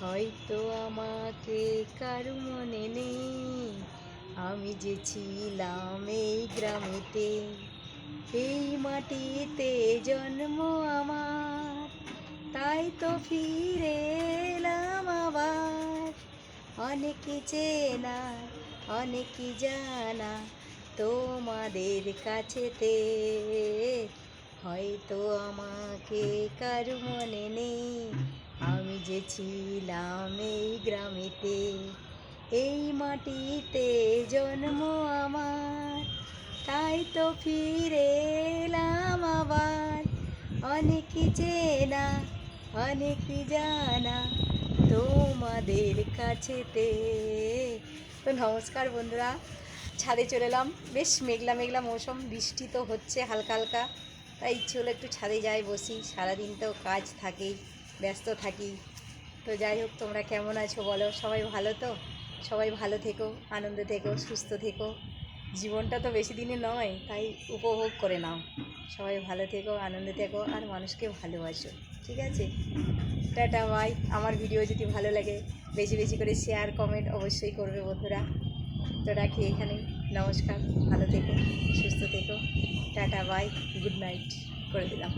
হয়তো আমাকে কারো মনে নেই, আমি যে ছিলাম এই গ্রামেতে। এই মাটিতে জন্ম আমার, তাই তো ফিরে এলাম আবার। অনেক চেনা অনেক জানা তোমাদের কাছেতে। হয়তো আমাকে কারো মনে নেই, আমি যে ছিলাম এই গ্রামেতে। এই মাটিতে জন্ম আমার, তাই তো ফিরে এলাম আবার। অনেক চেনা অনেক জানা তোমাদের কাছেতে। তো নমস্কার বন্ধুরা, ছাদে চলে এলাম। বেশ মেঘলা মেঘলা মৌসুম, বৃষ্টি তো হচ্ছে হালকা হালকা, তাই ইচ্ছে হলো একটু ছাদে যাই বসি। সারাদিন তো কাজ থাকেই, ব্যস্ত থাকি। তো যাই হোক, তোমরা কেমন আছো বলো? সবাই ভালো তো? সবাই ভালো থেকো, আনন্দ থেকো, সুস্থ থেকো। জীবনটা তো বেশি দিনে নয়, তাই উপভোগ করে নাও। সবাই ভালো থেকো, আনন্দে থেকো, আর মানুষকে ভালোবাসো। ঠিক আছে? Tata, by. আমার ভিডিও যদি ভালো লাগে বেশি বেশি করে শেয়ার কমেন্ট অবশ্যই করবে বন্ধুরা। তো রাখি এখানেই। নমস্কার, ভালো থেকো, সুস্থ থেকো। টাটা, বাই, গুড নাইট করে দিলাম।